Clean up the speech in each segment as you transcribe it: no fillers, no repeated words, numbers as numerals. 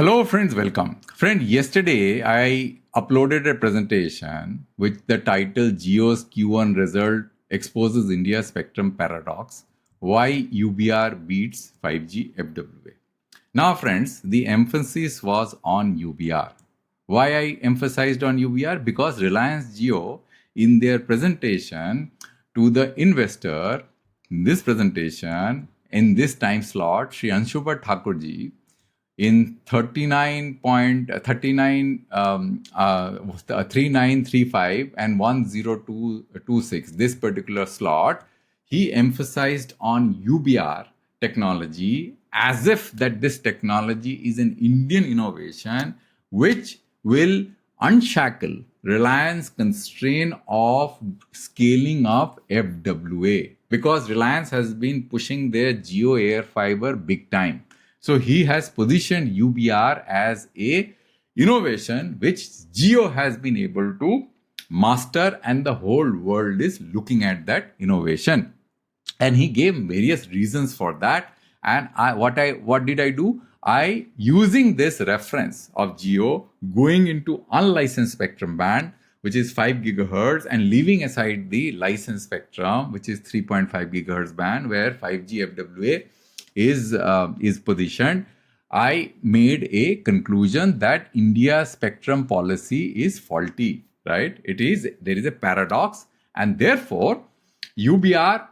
Hello friends, welcome. Friend, yesterday I uploaded a presentation with the title Geo's Q1 result exposes India's spectrum paradox, why UBR beats 5G FWA. Now friends, the emphasis was on UBR. Why I emphasized on UBR? Because Reliance Jio in their presentation to the investor, in this presentation, in this time slot, Shri Anshubar Thakurji in 39.39 3935 and 10226, this particular slot, he emphasized on UBR technology as if that this technology is an Indian innovation which will unshackle Reliance constraint of scaling up FWA, because Reliance has been pushing their Geo Air Fiber big time. So he has positioned UBR as a innovation which Jio has been able to master, and the whole world is looking at that innovation. And he gave various reasons for that. And what did I do? I, using this reference of Jio going into unlicensed spectrum band, which is 5 gigahertz, and leaving aside the licensed spectrum, which is 3.5 gigahertz band, where 5G FWA is positioned, I made a conclusion that India's spectrum policy is faulty, right? There is a paradox, and therefore UBR,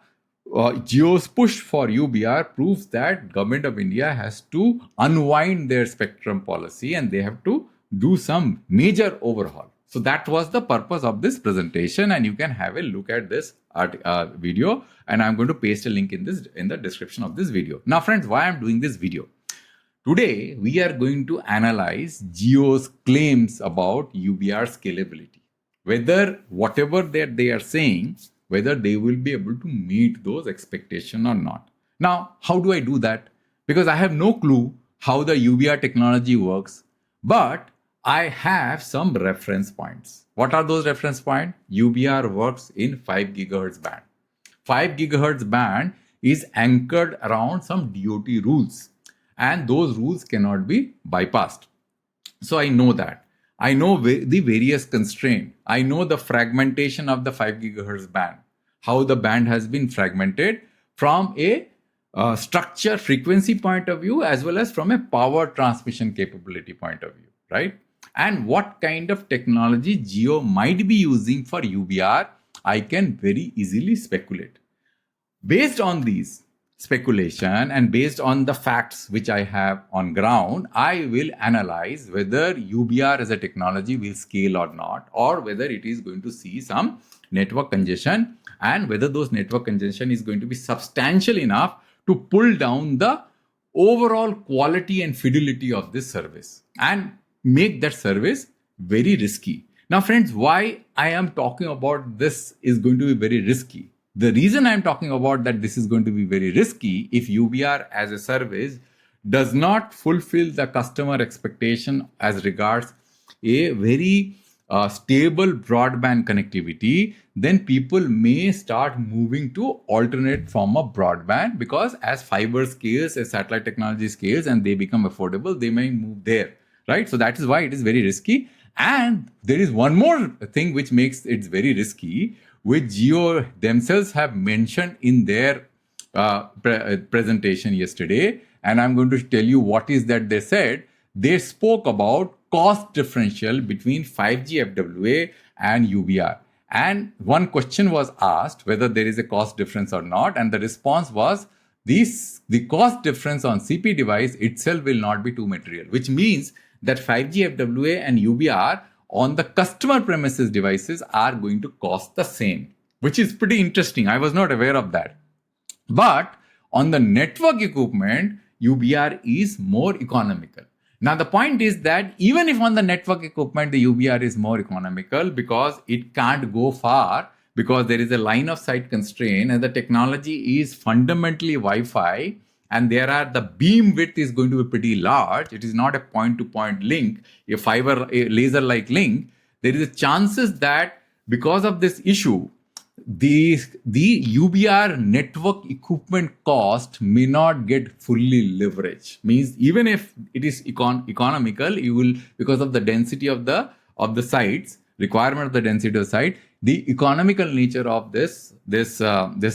Jio's push for UBR proves that Government of India has to unwind their spectrum policy and they have to do some major overhaul. So that was the purpose of this presentation, and you can have a look at this video, and I'm going to paste a link in the description of this video. Now friends, why I'm doing this video? Today we are going to analyze Jio's claims about UBR scalability, whether whatever that they are saying, whether they will be able to meet those expectations or not. Now, how do I do that? Because I have no clue how the UBR technology works, but I have some reference points. What are those reference points? UBR works in 5 gigahertz band. 5 gigahertz band is anchored around some DOT rules, and those rules cannot be bypassed. So I know that. I know the various constraints. I know the fragmentation of the 5 gigahertz band, how the band has been fragmented from a structure frequency point of view as well as from a power transmission capability point of view, right? And what kind of technology Jio might be using for UBR, I can very easily speculate. Based on these speculation and based on the facts which I have on ground, I will analyze whether UBR as a technology will scale or not, or whether it is going to see some network congestion, and whether those network congestion is going to be substantial enough to pull down the overall quality and fidelity of this service and make that service very risky. Now friends, why I am talking about this is going to be very risky? The reason I'm talking about that this is going to be very risky, if UBR as a service does not fulfill the customer expectation as regards a very stable broadband connectivity, then people may start moving to alternate form of broadband, because as fiber scales, as satellite technology scales and they become affordable, they may move there, right? So that is why it is very risky. And there is one more thing which makes it very risky, which Jio themselves have mentioned in their presentation yesterday. And I'm going to tell you what is that they said. They spoke about cost differential between 5G FWA and UBR. And one question was asked whether there is a cost difference or not. And the response was, the cost difference on CP device itself will not be too material, which means that 5G FWA and UBR on the customer premises devices are going to cost the same, which is pretty interesting. I was not aware of that. But on the network equipment, UBR is more economical. Now, the point is that even if on the network equipment, the UBR is more economical because it can't go far, because there is a line of sight constraint and the technology is fundamentally Wi-Fi, and the beam width is going to be pretty large. It is not a point-to-point link, a laser-like link. There is a chances that because of this issue, the UBR network equipment cost may not get fully leveraged. Means even if it is economical, you will, because of the density of the sites, requirement of the density of the site, the economical nature of this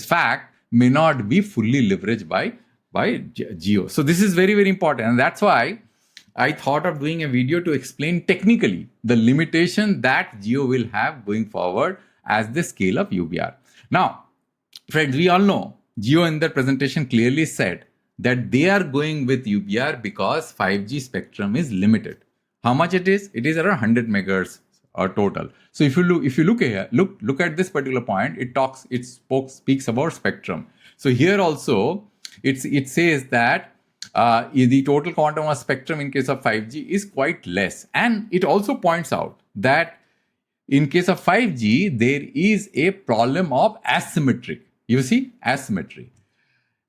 fact may not be fully leveraged by Geo. So this is very, very important, and that's why I thought of doing a video to explain technically the limitation that Geo will have going forward as the scale of UBR. Now, friends, we all know Geo in their presentation clearly said that they are going with UBR because 5G spectrum is limited. How much it is? It is around 100 megahertz total. So if you look here, look at this particular point, it speaks about spectrum. So here also it says that the total quantum of spectrum in case of 5G is quite less. And it also points out that in case of 5G, there is a problem of asymmetry. You see, asymmetry.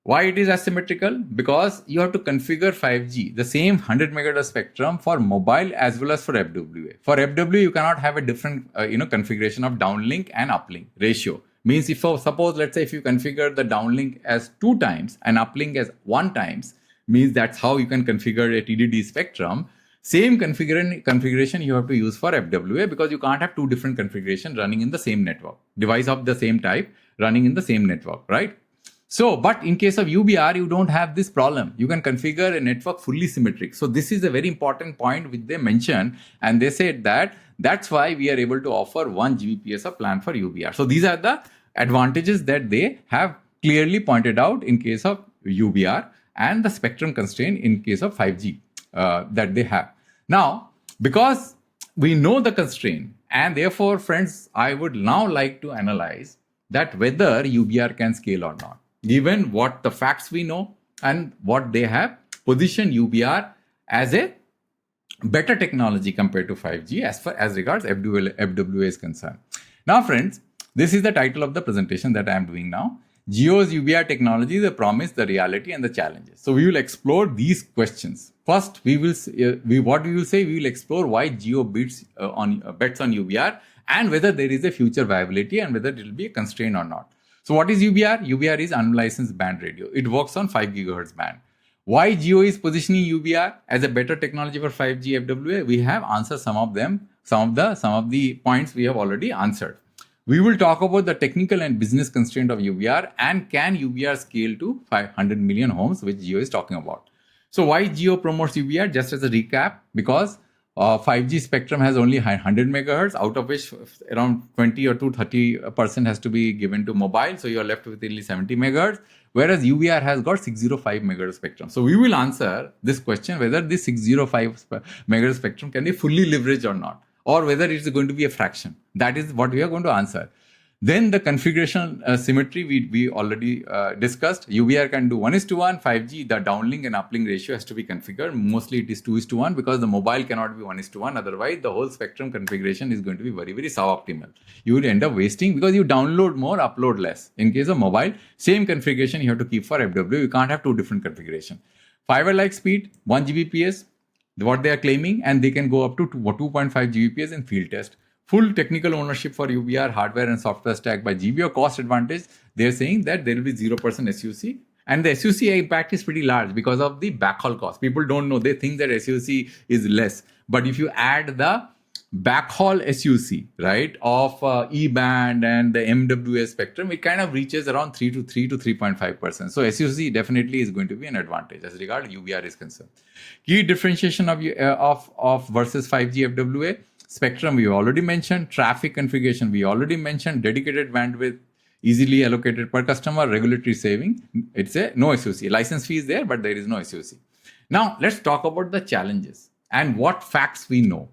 Why it is asymmetrical? Because you have to configure 5G, the same 100 megahertz spectrum for mobile as well as for FWA. For FWA, you cannot have a different configuration of downlink and uplink ratio. Means if suppose, let's say if you configure the downlink as 2 times and uplink as 1 times, means that's how you can configure a TDD spectrum. Same configuration you have to use for FWA, because you can't have 2 different configurations running in the same network. Device of the same type running in the same network, right? So, but in case of UBR, you don't have this problem. You can configure a network fully symmetric. So this is a very important point which they mentioned, and they said that that's why we are able to offer 1 Gbps of plan for UBR. So these are the advantages that they have clearly pointed out in case of UBR and the spectrum constraint in case of 5G that they have. Now, because we know the constraint, and therefore, friends, I would now like to analyze that whether UBR can scale or not, given what the facts we know and what they have positioned UBR as a better technology compared to 5G as regards FWA is concerned. Now, friends, this is the title of the presentation that I am doing now. Geo's UBR technology, the promise, the reality, and the challenges. So we will explore these questions. First, we will explore why Geo bets on UBR and whether there is a future viability and whether it will be a constraint or not. So what is UBR? UBR is unlicensed band radio. It works on 5 gigahertz band. Why Geo is positioning UBR as a better technology for 5G FWA? We have answered some of them. Some of the points we have already answered. We will talk about the technical and business constraint of UBR, and can UBR scale to 500 million homes, which Geo is talking about. So why Geo promotes UBR? Just as a recap, because 5G spectrum has only 100 megahertz, out of which around 20 or 30% has to be given to mobile. So you are left with only 70 megahertz, whereas UBR has got 605 megahertz spectrum. So we will answer this question, whether this 605 megahertz spectrum can be fully leveraged or not, or whether it's going to be a fraction. That is what we are going to answer. Then the configuration symmetry we already discussed. UBR can do 1:1. 5G, the downlink and uplink ratio has to be configured. Mostly it is 2:1 because the mobile cannot be 1:1. Otherwise, the whole spectrum configuration is going to be very, very suboptimal. You will end up wasting because you download more, upload less. In case of mobile, same configuration you have to keep for FWA. You can't have 2 different configurations. Fiber-like speed, 1 Gbps. What they are claiming, and they can go up to 2.5 Gbps in field test. Full technical ownership for UBR, hardware and software stack by GBO. Cost advantage, they are saying that there will be 0% SUC, and the SUC impact is pretty large because of the backhaul cost. People don't know, they think that SUC is less, but if you add the backhaul SUC, right, of E-band and the MWA spectrum, it kind of reaches around 3 to 3.5%. So SUC definitely is going to be an advantage as regard UBR is concerned. Key differentiation of versus 5G FWA. Spectrum we already mentioned. Traffic configuration we already mentioned. Dedicated bandwidth, easily allocated per customer. Regulatory saving, it's a no SUC. License fee is there, but there is no SUC. Now let's talk about the challenges and what facts we know.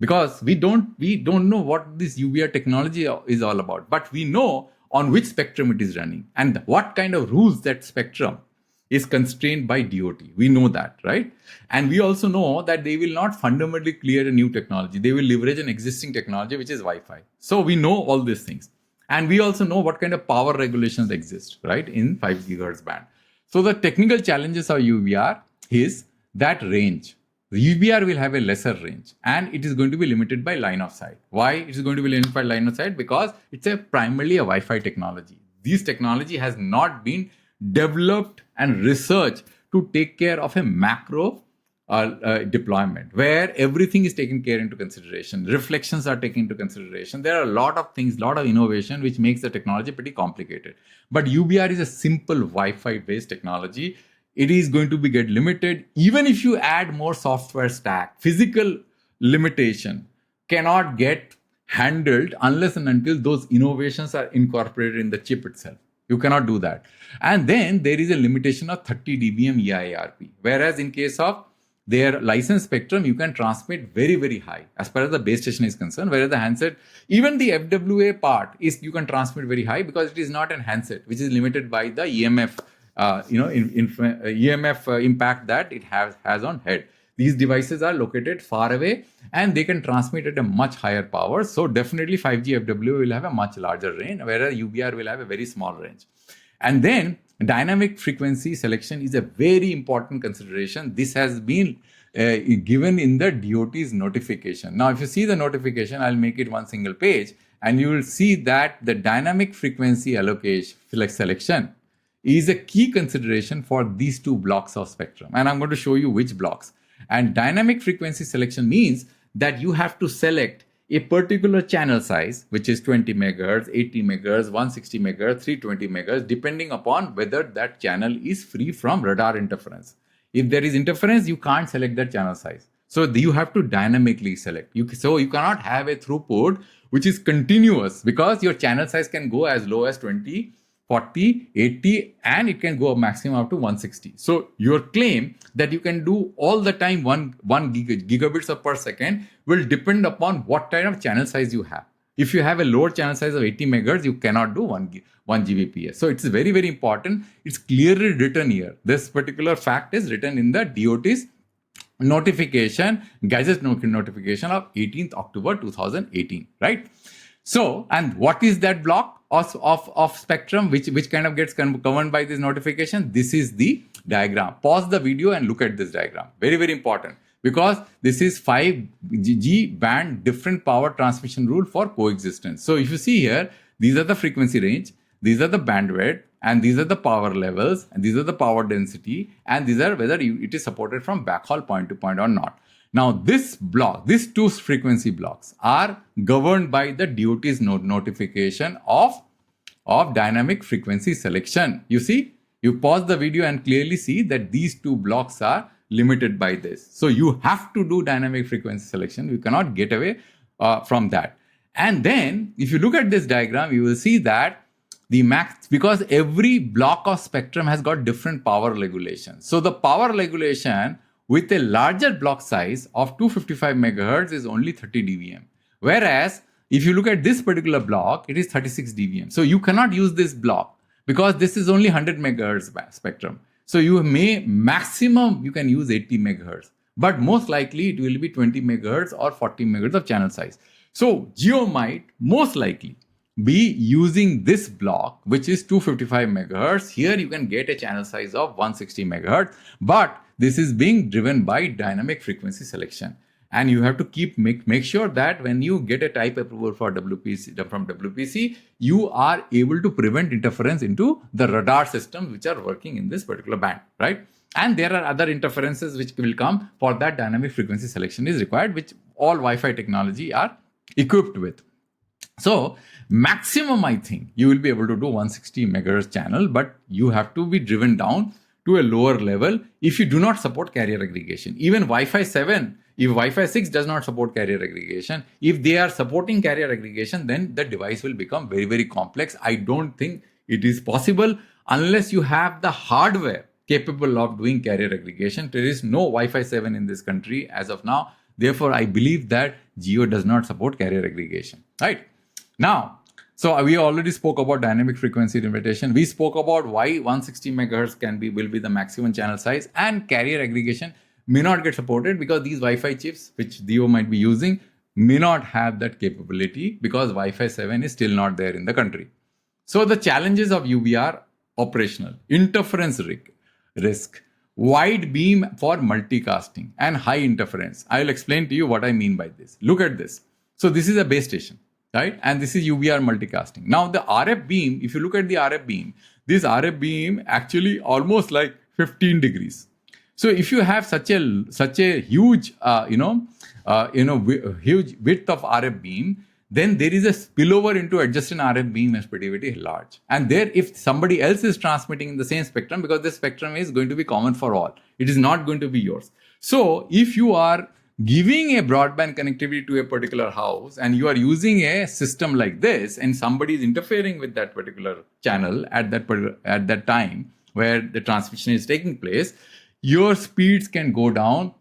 Because we don't know what this UBR technology is all about, but we know on which spectrum it is running and what kind of rules that spectrum is constrained by DOT. We know that, right? And we also know that they will not fundamentally clear a new technology. They will leverage an existing technology, which is Wi-Fi. So we know all these things. And we also know what kind of power regulations exist, right, in 5 gigahertz band. So the technical challenges of UBR is that range. The UBR will have a lesser range and it is going to be limited by line of sight. Why it is going to be limited by line of sight? Because it's primarily a Wi-Fi technology. This technology has not been developed and researched to take care of a macro deployment where everything is taken care into consideration. Reflections are taken into consideration. There are a lot of things, lot of innovation, which makes the technology pretty complicated. But UBR is a simple Wi-Fi based technology. It is going to be get limited. Even if you add more software stack, physical limitation cannot get handled unless and until those innovations are incorporated in the chip itself. You cannot do that. And then there is a limitation of 30 dBm EIRP. Whereas in case of their license spectrum, you can transmit very, very high as far as the base station is concerned. Whereas the handset, even the FWA part is you can transmit very high because it is not an handset, which is limited by the EMF, EMF impact that it has on head. These devices are located far away and they can transmit at a much higher power. So definitely 5G FWA will have a much larger range, whereas UBR will have a very small range. And then dynamic frequency selection is a very important consideration. This has been given in the DOT's notification. Now, if you see the notification, I'll make it one single page and you will see that the dynamic frequency allocation selection is a key consideration for these two blocks of spectrum. And I'm going to show you which blocks. And dynamic frequency selection means that you have to select a particular channel size, which is 20 megahertz, 80 megahertz, 160 megahertz, 320 megahertz, depending upon whether that channel is free from radar interference. If there is interference, you can't select that channel size. So you have to dynamically select. So you cannot have a throughput which is continuous because your channel size can go as low as 20, 40, 80, and it can go maximum up to 160. So your claim that you can do all the time 1 gigabits per second will depend upon what kind of channel size you have. If you have a lower channel size of 80 megahertz, you cannot do 1 Gbps. So it's very, very important. It's clearly written here. This particular fact is written in the DOT's notification, Gazette notification of 18th October 2018, right? So, and what is that block of spectrum, which kind of gets governed by this notification? This is the diagram. Pause the video and look at this diagram. Very, very important because this is 5G band different power transmission rule for coexistence. So if you see here, these are the frequency range, these are the bandwidth, and these are the power levels, and these are the power density, and these are whether it is supported from backhaul point to point or not. Now, this block, these two frequency blocks are governed by the DOT's notification of dynamic frequency selection. You see, you pause the video and clearly see that these two blocks are limited by this. So you have to do dynamic frequency selection. You cannot get away from that. And then if you look at this diagram, you will see that the max, because every block of spectrum has got different power regulation. So the power regulation with a larger block size of 255 megahertz is only 30 dBm. Whereas if you look at this particular block, it is 36 dBm. So you cannot use this block because this is only 100 megahertz spectrum. So you can use 80 megahertz, but most likely it will be 20 megahertz or 40 megahertz of channel size. So Jio might most likely be using this block, which is 255 megahertz. Here you can get a channel size of 160 megahertz, but this is being driven by dynamic frequency selection. And you have to make sure that when you get a type approval for WPC from WPC, you are able to prevent interference into the radar systems which are working in this particular band, right? And there are other interferences which will come. For that, dynamic frequency selection is required, which all Wi-Fi technology are equipped with. So maximum, I think, you will be able to do 160 megahertz channel, but you have to be driven down to a lower level if you do not support carrier aggregation. Even Wi-Fi 7, if Wi-Fi 6 does not support carrier aggregation, if they are supporting carrier aggregation, then the device will become very, very complex. I don't think it is possible unless you have the hardware capable of doing carrier aggregation. There is no Wi-Fi 7 in this country as of now. Therefore, I believe that Jio does not support carrier aggregation, right? Now, so we already spoke about dynamic frequency limitation. We spoke about why 160 megahertz will be the maximum channel size, and carrier aggregation may not get supported because these Wi-Fi chips, which Jio might be using, may not have that capability because Wi-Fi 7 is still not there in the country. So the challenges of UBR: operational, interference risk, wide beam for multicasting, and high interference. I will explain to you what I mean by this. Look at this. So this is a base station, right? And this is UBR multicasting. Now the RF beam, if you look at the RF beam, this RF beam actually almost like 15 degrees. So if you have such a huge huge width of RF beam, then there is a spillover into adjacent RF beam is pretty large. And there, if somebody else is transmitting in the same spectrum, because this spectrum is going to be common for all, it is not going to be yours. So if you are giving a broadband connectivity to a particular house and you are using a system like this, and somebody is interfering with that particular channel at that time where the transmission is taking place, your speeds can go down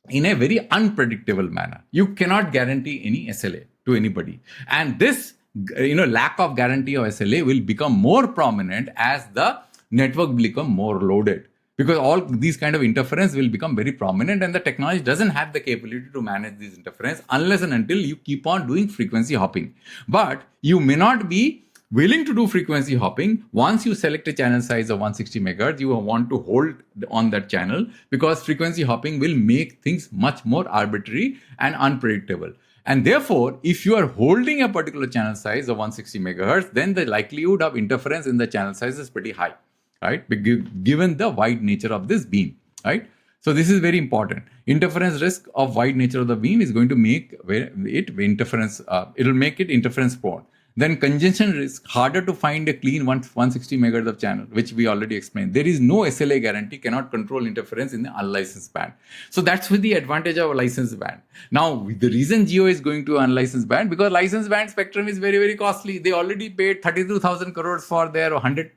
in a very unpredictable manner. You cannot guarantee any SLA to anybody. And this lack of guarantee of SLA will become more prominent as the network become more loaded, because all these kind of interference will become very prominent, and the technology doesn't have the capability to manage these interference unless and until you keep on doing frequency hopping. But you may not be willing to do frequency hopping. Once you select a channel size of 160 megahertz, you want to hold on that channel, because frequency hopping will make things much more arbitrary and unpredictable. And therefore, if you are holding a particular channel size of 160 megahertz, then the likelihood of interference in the channel size is pretty high, right? Given the wide nature of this beam, right? So this is very important. Interference risk of wide nature of the beam is going to make it interference. It will make it interference prone. Then congestion risk, harder to find a clean 160 megahertz of channel, which we already explained. There is no SLA guarantee, cannot control interference in the unlicensed band. So that's with the advantage of a licensed band. Now, the reason Jio is going to unlicensed band, because licensed band spectrum is very costly. They already paid 32,000 crores for their 100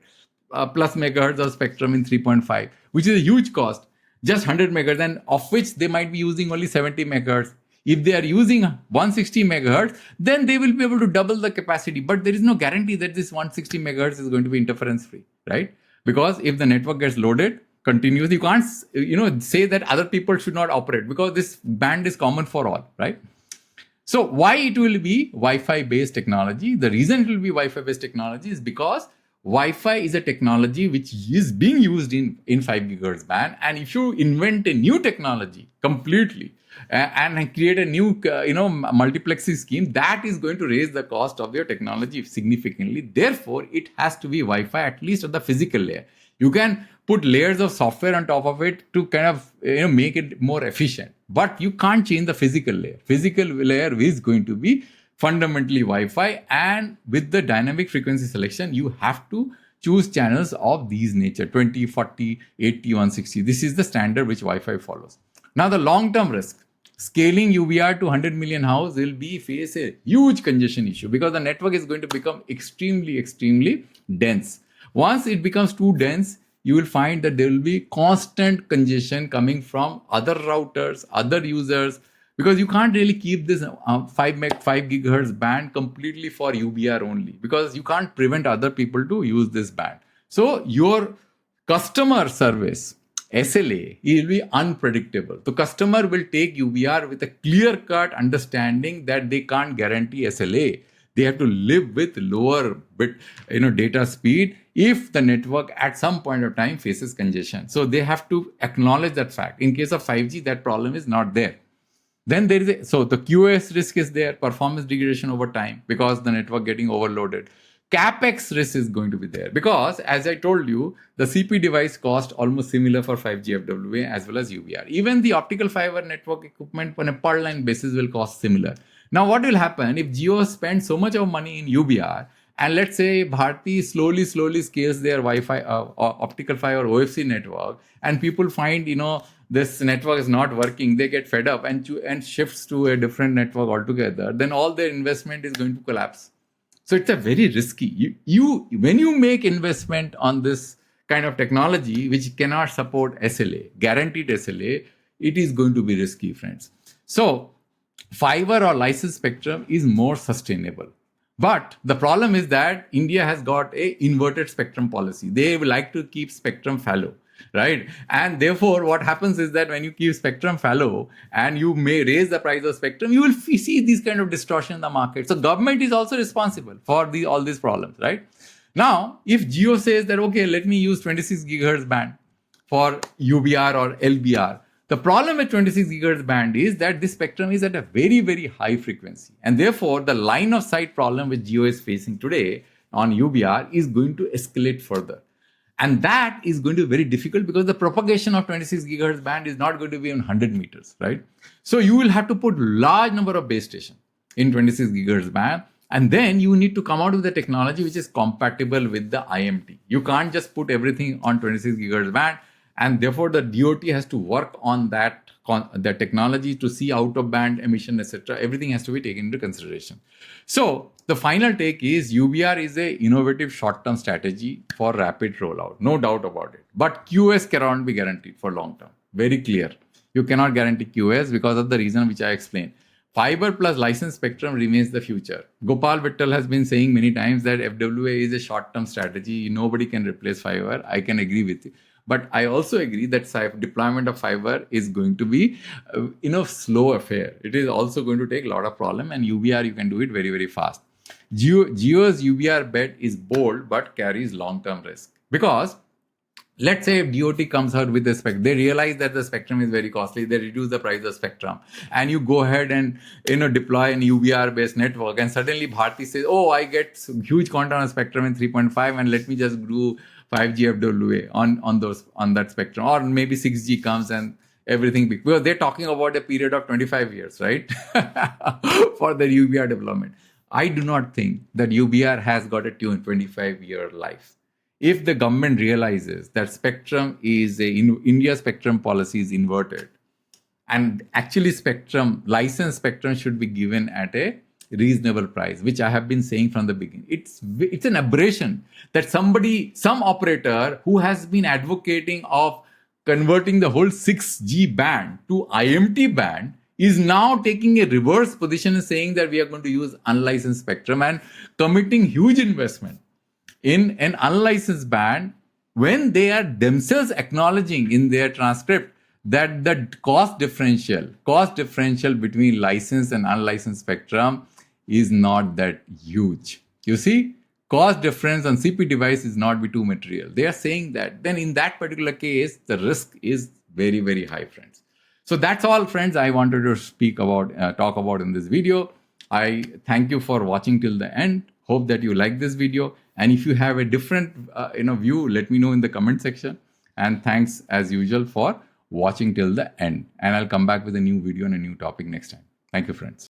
plus megahertz of spectrum in 3.5, which is a huge cost. Just 100 megahertz, and of which they might be using only 70 megahertz. If they are using 160 megahertz, then they will be able to double the capacity. But there is no guarantee that this 160 megahertz is going to be interference free, right? Because if the network gets loaded continuously, you can't say that other people should not operate, because this band is common for all, right? So why it will be Wi-Fi based technology? The reason it will be Wi-Fi based technology is because Wi-Fi is a technology which is being used in 5 gigahertz band. And if you invent a new technology completely and create a new multiplexing scheme, that is going to raise the cost of your technology significantly. Therefore, it has to be Wi-Fi, at least at the physical layer. You can put layers of software on top of it to kind of make it more efficient, but you can't change the physical layer. Physical layer is going to be fundamentally Wi-Fi, and with the dynamic frequency selection, you have to choose channels of these nature: 20, 40, 80, 160. This is the standard which Wi-Fi follows. Now, the long-term risk, scaling UBR to 100 million house will face a huge congestion issue, because the network is going to become extremely dense. Once it becomes too dense, you will find that there will be constant congestion coming from other routers, other users, because you can't really keep this 5 gigahertz band completely for UBR only, because you can't prevent other people to use this band. So your customer service, SLA, will be unpredictable. The customer will take UBR with a clear-cut understanding that they can't guarantee SLA. They have to live with lower bit, data speed if the network at some point of time faces congestion. So they have to acknowledge that fact. In case of 5G, that problem is not there. Then there is so the QoS risk is there, performance degradation over time, because the network getting overloaded. CapEx risk is going to be there, because as I told you, the CP device cost almost similar for 5G FWA as well as UBR. Even the optical fiber network equipment on a per line basis will cost similar. Now, what will happen if Jio spends so much of money in UBR, and let's say Bharti slowly scales their Wi-Fi, optical fiber OFC network, and people find, this network is not working, they get fed up and shifts to a different network altogether, then all their investment is going to collapse. So it's a very risky. When you make investment on this kind of technology, which cannot support SLA, guaranteed SLA, it is going to be risky, friends. So fiber or licensed spectrum is more sustainable. But the problem is that India has got a inverted spectrum policy. They like to keep spectrum fallow, right? And therefore, what happens is that when you keep spectrum fallow and you may raise the price of spectrum, you will see these kind of distortion in the market. So government is also responsible for all these problems, right? Now, if Jio says that, okay, let me use 26 gigahertz band, for UBR or LBR. The problem with 26 gigahertz band is that this spectrum is at a very, very high frequency. And therefore, the line of sight problem which Jio is facing today on UBR is going to escalate further. And that is going to be very difficult because the propagation of 26 gigahertz band is not going to be in 100 meters, right? So you will have to put large number of base stations in 26 gigahertz band. And then you need to come out with a technology which is compatible with the IMT. You can't just put everything on 26 gigahertz band. And therefore, the DOT has to work on that the technology to see out of band emission, etc. Everything has to be taken into consideration. So the final take is UBR is a innovative short-term strategy for rapid rollout, no doubt about it. But QoS cannot be guaranteed for long term. Very clear. You cannot guarantee QoS because of the reason which I explained. Fiber plus licensed spectrum remains the future. Gopal Vittal has been saying many times that FWA is a short-term strategy. Nobody can replace fiber. I can agree with you. But I also agree that deployment of fiber is going to be slow affair. It is also going to take a lot of problem, and UBR you can do it very, very fast. Jio's UBR bet is bold but carries long-term risk because let's say if DOT comes out with the spectrum, they realize that the spectrum is very costly, they reduce the price of spectrum, and you go ahead and deploy an UBR-based network, and suddenly Bharti says, oh, I get huge quantum of spectrum in 3.5, and let me just do 5G FWA on that spectrum, or maybe 6G comes and everything, because they're talking about a period of 25 years, right, for the UBR development. I do not think that UBR has got a 25-year life. If the government realizes that spectrum is India's spectrum policy is inverted, and actually licensed spectrum should be given at a reasonable price, which I have been saying from the beginning. It's an aberration that some operator who has been advocating of converting the whole 6G band to IMT band is now taking a reverse position and saying that we are going to use unlicensed spectrum and committing huge investment in an unlicensed band when they are themselves acknowledging in their transcript that the cost differential between licensed and unlicensed spectrum is not that huge. You see, cost difference on CP device is not be too material. They are saying that. Then in that particular case, the risk is very, very high, friends. So that's all, friends, I wanted to talk about in this video. I thank you for watching till the end. Hope that you like this video. And if you have a different view, let me know in the comment section. And thanks as usual for watching till the end. And I'll come back with a new video and a new topic next time. Thank you, friends.